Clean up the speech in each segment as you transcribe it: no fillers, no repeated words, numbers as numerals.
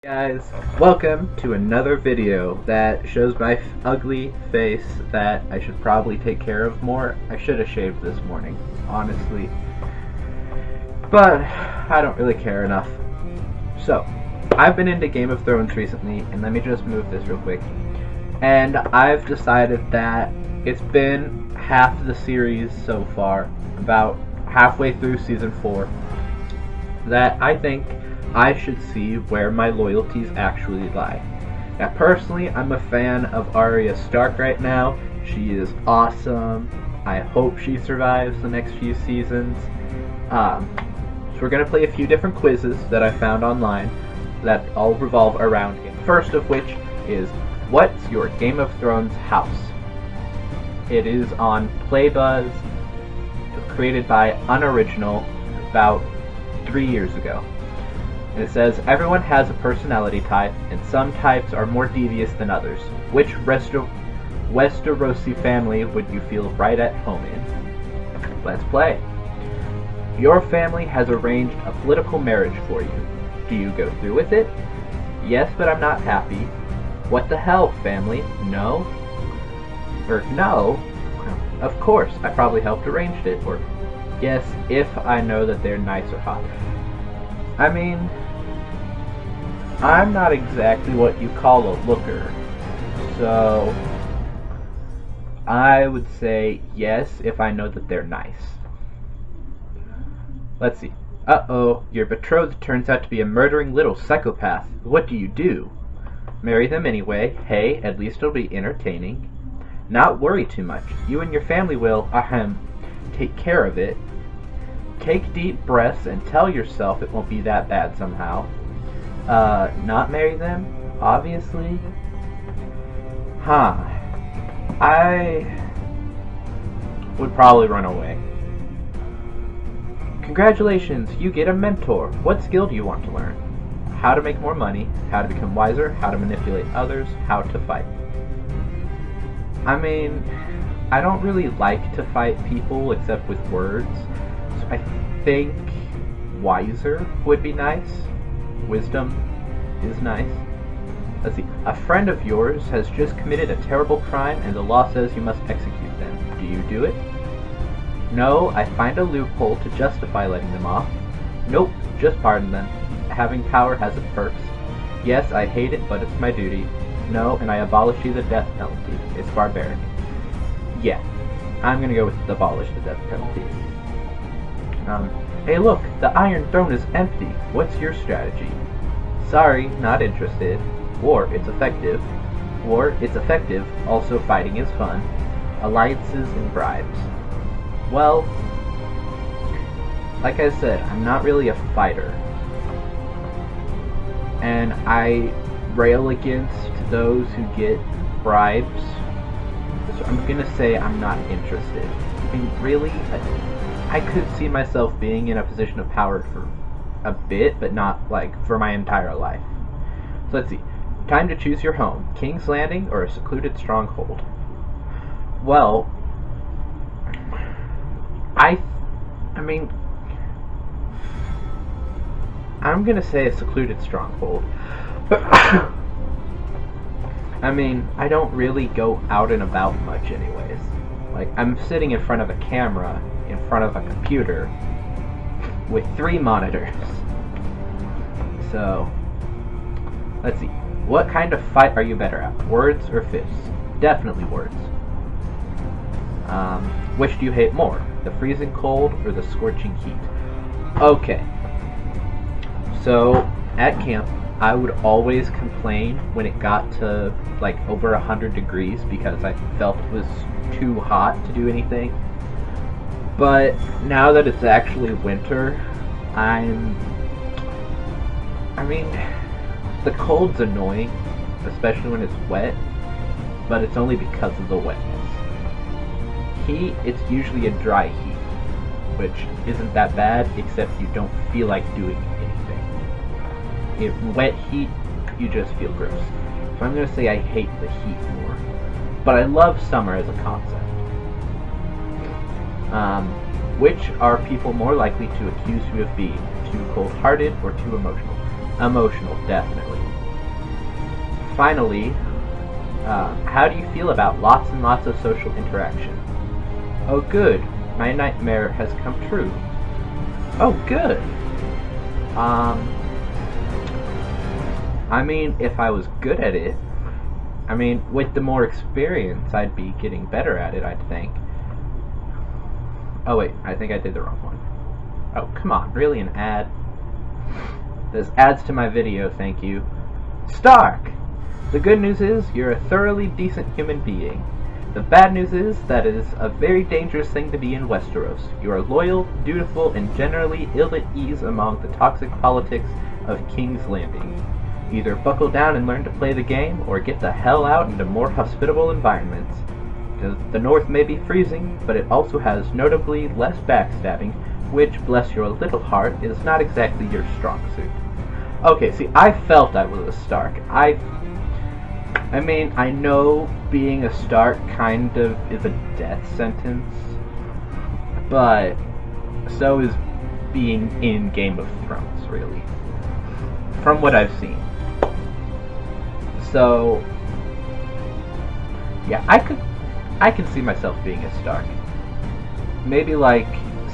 Guys, welcome to another video that shows my ugly face that I should probably take care of more. I should have shaved this morning, honestly. But I don't really care enough. So, I've been into Game of Thrones recently, and let me just move this real quick. And I've decided that it's been half the series so far, about halfway through season 4, that I think I should see where my loyalties actually lie. Now, personally, I'm a fan of Arya Stark right now. She is awesome. I hope she survives the next few seasons. So we're going to play a few different quizzes that I found online that all revolve around it. First of which is, what's your Game of Thrones house? It is on Playbuzz. It was created by Unoriginal about 3 years ago. And it says, everyone has a personality type, and some types are more devious than others. Which Westerosi family would you feel right at home in? Let's play. Your family has arranged a political marriage for you. Do you go through with it? Yes, but I'm not happy. What the hell, family? No? Or no? Of course, I probably helped arrange it. Or yes, if I know that they're nice or hot. I mean, I'm not exactly what you call a looker, so I would say yes if I know that they're nice. Let's see. Uh-oh, your betrothed turns out to be a murdering little psychopath. What do you do? Marry them anyway. Hey, at least it'll be entertaining. Not worry too much. You and your family will, take care of it. Take deep breaths and tell yourself it won't be that bad somehow. Not marry them? Obviously. I would probably run away. Congratulations, you get a mentor. What skill do you want to learn? How to make more money, how to become wiser, how to manipulate others, how to fight. I mean, I don't really like to fight people except with words. I think wiser would be nice. Wisdom is nice. Let's see. A friend of yours has just committed a terrible crime and the law says you must execute them. Do you do it? No, I find a loophole to justify letting them off. Nope, just pardon them. Having power has its perks. Yes, I hate it, but it's my duty. No, and I abolish you the death penalty. It's barbaric. Yeah, I'm gonna go with abolish the death penalty. Hey look, the Iron Throne is empty. What's your strategy? Sorry, not interested. War, it's effective. War, it's effective. Also, fighting is fun. Alliances and bribes. Well, like I said, I'm not really a fighter. And I rail against those who get bribes. So I'm gonna say I'm not interested. I mean, really? I could see myself being in a position of power for a bit, but not, like, for my entire life. So let's see. Time to choose your home. King's Landing or a secluded stronghold? Well, I mean, I'm gonna say a secluded stronghold. I mean, I don't really go out and about much anyways. Like, I'm sitting in front of a camera, in front of a computer, with 3 monitors. So, let's see. What kind of fight are you better at? Words or fists? Definitely words. Which do you hate more? The freezing cold or the scorching heat? Okay. So, at camp, I would always complain when it got to, like, over 100 degrees because I felt it was too hot to do anything. But now that it's actually winter, I mean, the cold's annoying, especially when it's wet, but it's only because of the wetness. Heat, it's usually a dry heat, which isn't that bad, except you don't feel like doing anything. In wet heat, you just feel gross. So I'm going to say I hate the heat more. But I love summer as a concept. Which are people more likely to accuse you of being? Too cold-hearted or too emotional? Emotional, definitely. finally, how do you feel about lots and lots of social interaction? Oh good, my nightmare has come true. Oh good. I mean, if I was good at it, I mean, with the more experience, I'd be getting better at it, I'd think. Oh wait, I think I did the wrong one. Oh, come on, really an ad? This adds to my video, thank you. Stark! The good news is, you're a thoroughly decent human being. The bad news is, that it is a very dangerous thing to be in Westeros. You are loyal, dutiful, and generally ill at ease among the toxic politics of King's Landing. Either buckle down and learn to play the game, or get the hell out into more hospitable environments. The North may be freezing, but it also has notably less backstabbing, which, bless your little heart, is not exactly your strong suit. Okay, see, I felt I was a Stark. I mean, I know being a Stark kind of is a death sentence, but so is being in Game of Thrones, really. From what I've seen. So, yeah, I can see myself being a Stark. Maybe like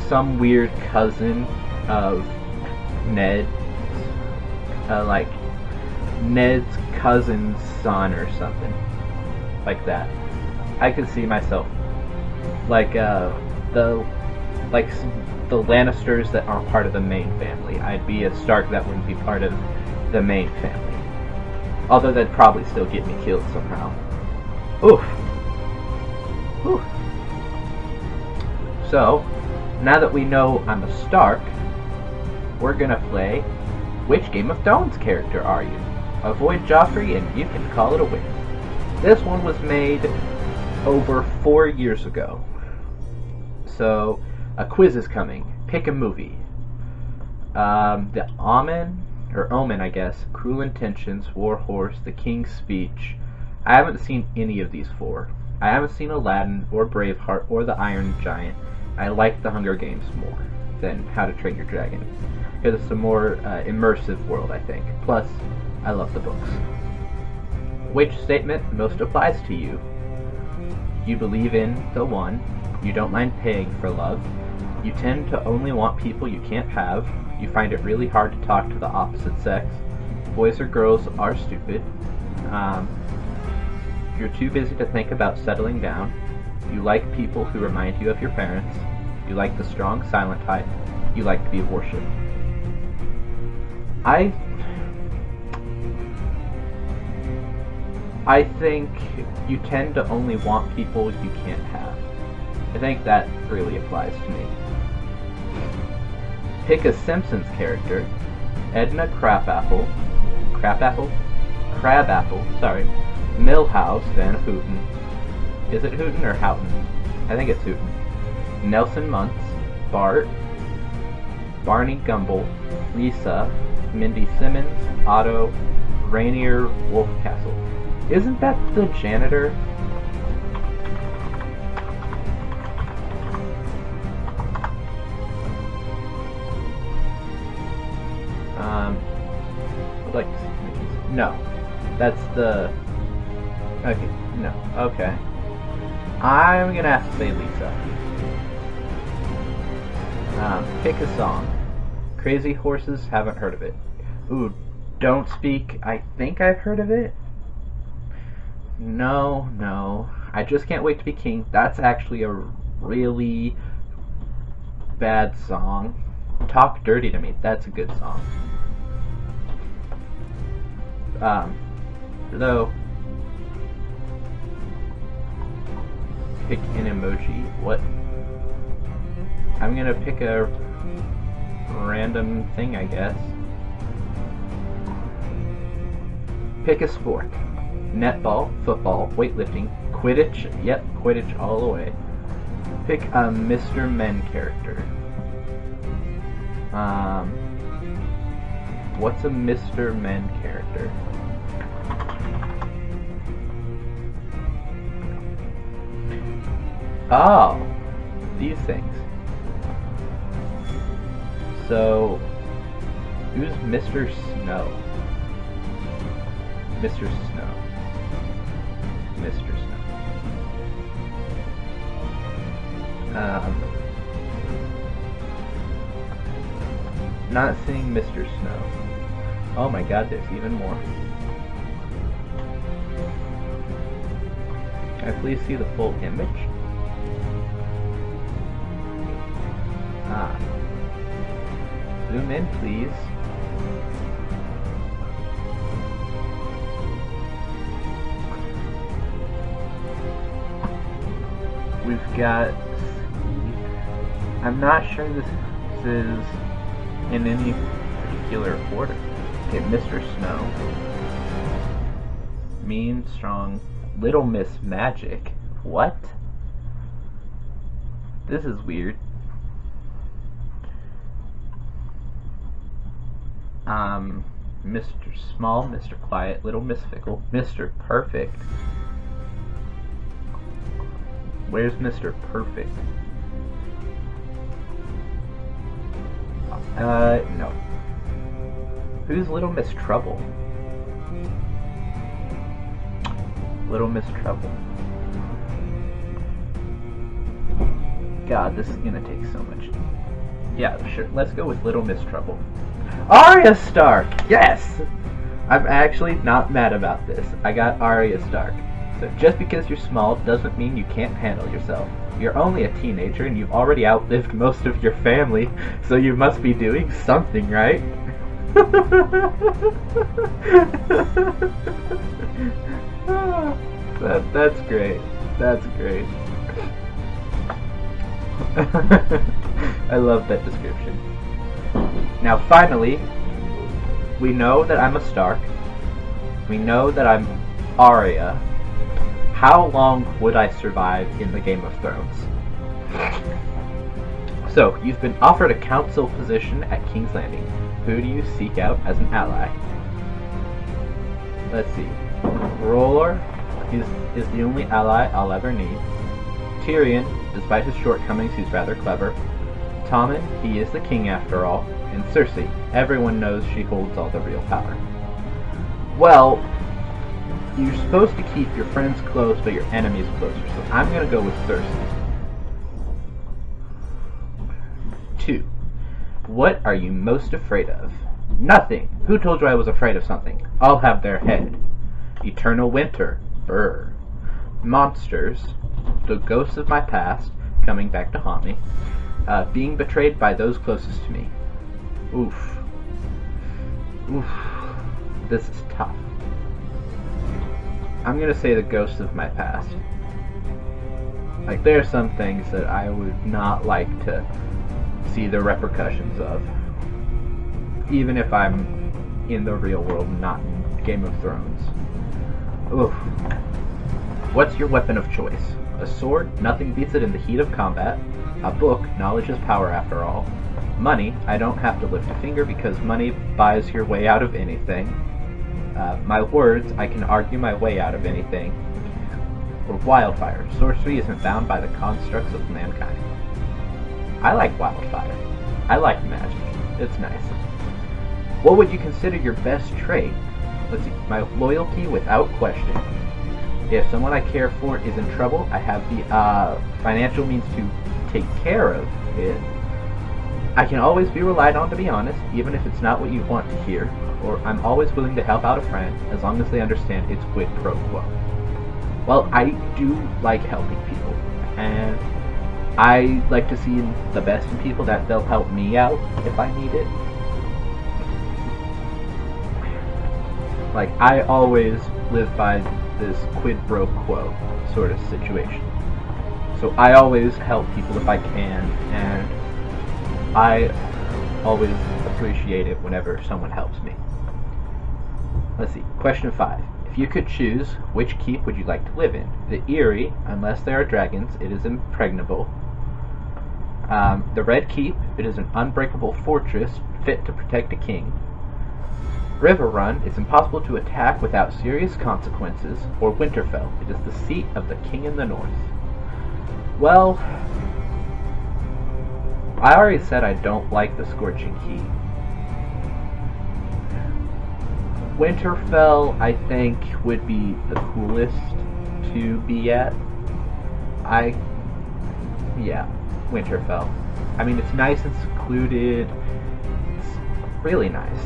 some weird cousin of Ned, like Ned's cousin's son or something like that. I could see myself like the Lannisters that aren't part of the main family. I'd be a Stark that wouldn't be part of the main family. Although that'd probably still get me killed somehow. Oof. Oof. So, now that we know I'm a Stark, we're gonna play Which Game of Thrones character are you? Avoid Joffrey and you can call it a win. This one was made over 4 years ago. So, a quiz is coming. Pick a movie. The Omen, I guess, Cruel Intentions, War Horse, The King's Speech. I haven't seen any of these 4. I haven't seen Aladdin, or Braveheart, or The Iron Giant. I like The Hunger Games more than How to Train Your Dragon, because it's a more immersive world, I think. Plus, I love the books. Which statement most applies to you? You believe in the one. You don't mind paying for love. You tend to only want people you can't have. You find it really hard to talk to the opposite sex. Boys or girls are stupid. You're too busy to think about settling down. You like people who remind you of your parents. You like the strong, silent type. You like to be worshipped. I think you tend to only want people you can't have. I think that really applies to me. Pick a Simpsons character. Edna Crabapple, sorry. Milhouse Van Houten. Is it Houten or Houghton? I think it's Houten. Nelson Muntz, Bart, Barney Gumble, Lisa, Mindy Simmons, Otto, Rainier Wolfcastle. Isn't that the janitor? I'd like to see. No. That's the... Okay, no. Okay. I'm gonna have to say Lisa. Pick a song. Crazy Horses, haven't heard of it. Ooh, Don't Speak, I think I've heard of it? No. I Just Can't Wait to Be King. That's actually a really bad song. Talk Dirty to Me, that's a good song. Though, pick an emoji. What? I'm gonna pick a random thing, I guess. Pick a sport. Netball, football, weightlifting, Quidditch. Yep, Quidditch all the way. Pick a Mr. Men character. What's a Mr. Men character? Oh, these things. So, who's Mr. Snow? Mr. Snow. Mr. Snow. Not seeing Mr. Snow. Oh my god, there's even more. Can I please see the full image? Zoom in, please. We've got... I'm not sure this is in any particular order. Okay, Mr. Snow. Mean, strong, Little Miss Magic. What? This is weird. Mr. Small, Mr. Quiet, Little Miss Fickle, Mr. Perfect. Where's Mr. Perfect? No. Who's Little Miss Trouble? Little Miss Trouble. God, this is gonna take so much. Yeah, sure. Let's go with Little Miss Trouble. Arya Stark! Yes! I'm actually not mad about this. I got Arya Stark. So just because you're small doesn't mean you can't handle yourself. You're only a teenager and you've already outlived most of your family, so you must be doing something, right? That's great. That's great. I love that description. Now finally, we know that I'm a Stark. We know that I'm Arya. How long would I survive in the Game of Thrones? So, you've been offered a council position at King's Landing. Who do you seek out as an ally? Let's see. R'hllor is the only ally I'll ever need. Tyrion, despite his shortcomings, he's rather clever. Tommen, he is the king after all. And Cersei, everyone knows she holds all the real power. Well, you're supposed to keep your friends close, but your enemies closer, so I'm gonna go with Cersei. 2. What are you most afraid of? Nothing! Who told you I was afraid of something? I'll have their head. Eternal winter. Brr. Monsters. The ghosts of my past, coming back to haunt me. Being betrayed by those closest to me. Oof. Oof. This is tough. I'm gonna say the ghosts of my past. Like, there are some things that I would not like to see the repercussions of. Even if I'm in the real world, not in Game of Thrones. Oof. What's your weapon of choice? A sword? Nothing beats it in the heat of combat. A book? Knowledge is power after all. Money? I don't have to lift a finger because money buys your way out of anything. My words, I can argue my way out of anything. Or wildfire. Sorcery isn't bound by the constructs of mankind. I like wildfire. I like magic. It's nice. What would you consider your best trait? Let's see. My loyalty without question. If someone I care for is in trouble, I have the financial means to take care of it. I can always be relied on to be honest, even if it's not what you want to hear. Or I'm always willing to help out a friend, as long as they understand it's quid pro quo. Well, I do like helping people, and I like to see the best in people, that they'll help me out if I need it. Like, I always live by this quid pro quo sort of situation. So I always help people if I can, and I always appreciate it whenever someone helps me. Let's see, question 5. If you could choose, which keep would you like to live in? The Eyrie, unless there are dragons, it is impregnable. The Red Keep, it is an unbreakable fortress fit to protect a king. Riverrun, it's impossible to attack without serious consequences. Or Winterfell, it is the seat of the king in the north. Well, I already said I don't like the Scorching Heat. Winterfell, I think, would be the coolest to be at, yeah, Winterfell. I mean, it's nice and secluded. It's really nice.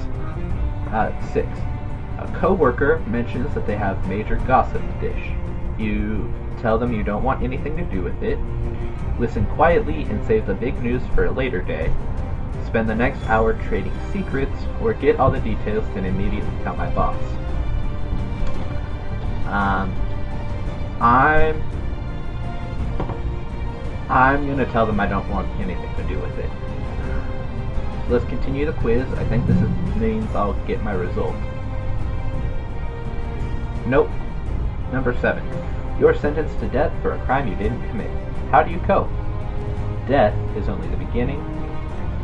6. A co-worker mentions that they have major gossip to dish. You tell them you don't want anything to do with it. Listen quietly and save the big news for a later day. Spend the next hour trading secrets, or get all the details and immediately tell my boss. I'm gonna tell them I don't want anything to do with it. Let's continue the quiz. I think this means I'll get my result. Nope. Number 7. You're sentenced to death for a crime you didn't commit. How do you cope? Death is only the beginning.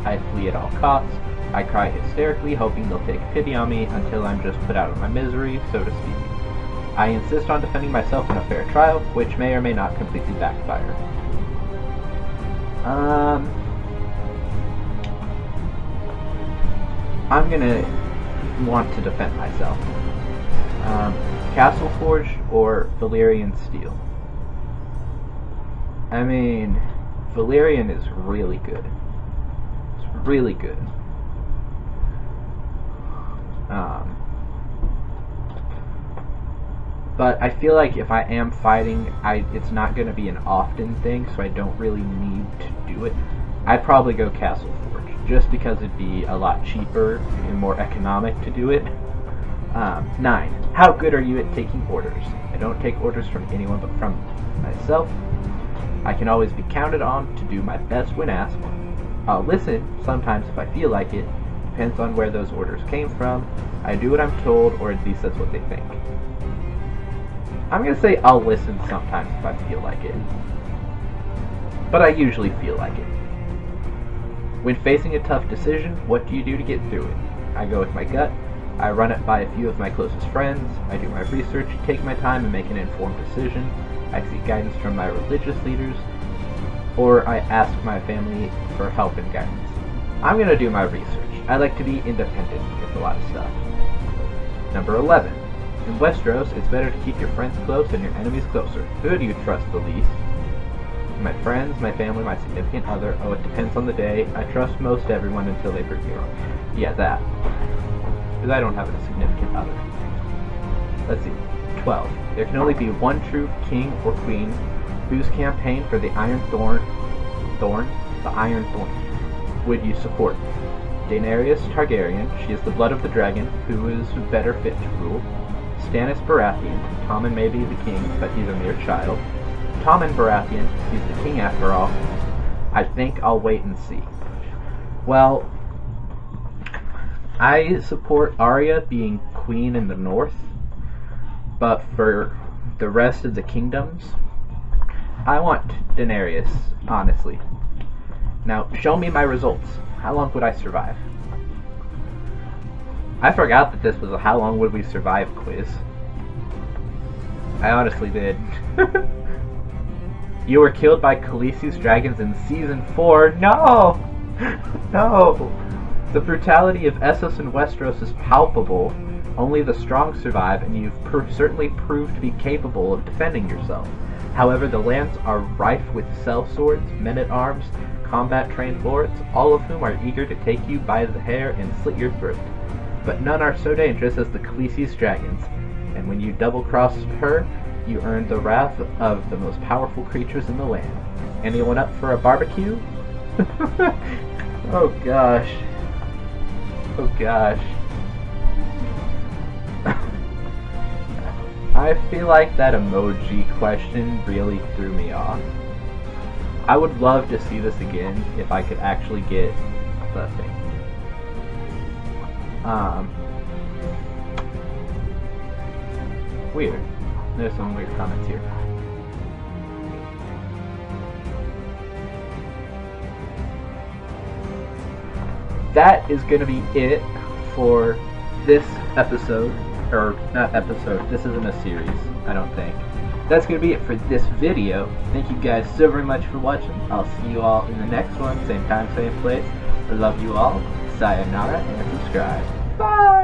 I flee at all costs. I cry hysterically, hoping they'll take pity on me until I'm just put out of my misery, so to speak. I insist on defending myself in a fair trial, which may or may not completely backfire. I'm gonna want to defend myself. Castle Forge or Valyrian Steel? I mean, Valyrian is really good. It's really good. But I feel like if I am fighting, it's not going to be an often thing, so I don't really need to do it. I'd probably go Castle Forge, just because it'd be a lot cheaper and more economic to do it. 9. How good are you at taking orders? I don't take orders from anyone but from myself. I can always be counted on to do my best when asked. I'll listen, sometimes if I feel like it. Depends on where those orders came from. I do what I'm told, or at least that's what they think. I'm going to say I'll listen sometimes if I feel like it. But I usually feel like it. When facing a tough decision, what do you do to get through it? I go with my gut. I run it by a few of my closest friends. I do my research, take my time, and make an informed decision. I seek guidance from my religious leaders, or I ask my family for help and guidance. I'm going to do my research. I like to be independent with a lot of stuff. Number 11. In Westeros, it's better to keep your friends close and your enemies closer. Who do you trust the least? My friends, my family, my significant other. Oh, it depends on the day. I trust most everyone until they prove me wrong. Yeah, that. Because I don't have a significant other. Let's see. 12. There can only be one true king or queen whose campaign for the Iron Thorn, would you support? Daenerys Targaryen. She is the blood of the dragon, who is better fit to rule. Stannis Baratheon. Tommen may be the king, but he's a mere child. Tommen Baratheon. He's the king after all. I think I'll wait and see. Well, I support Arya being queen in the north, but for the rest of the kingdoms, I want Daenerys, honestly. Now, show me my results. How long would I survive? I forgot that this was a how long would we survive quiz. I honestly did. You were killed by Khaleesi's dragons in Season 4. No! No! The brutality of Essos and Westeros is palpable. Only the strong survive, and you've certainly proved to be capable of defending yourself. However, the lands are rife with sellswords, men-at-arms, combat-trained lords, all of whom are eager to take you by the hair and slit your throat. But none are so dangerous as the Khaleesi's dragons, and when you double-crossed her, you earned the wrath of the most powerful creatures in the land. Anyone up for a barbecue? Oh gosh. Oh gosh. I feel like that emoji question really threw me off. I would love to see this again if I could actually get the thing. Weird. There's some weird comments here. That is going to be it for this episode. Or, not episode, this isn't a series, I don't think. That's going to be it for this video. Thank you guys so very much for watching. I'll see you all in the next one, same time, same place. I love you all. Sayonara and subscribe. Bye!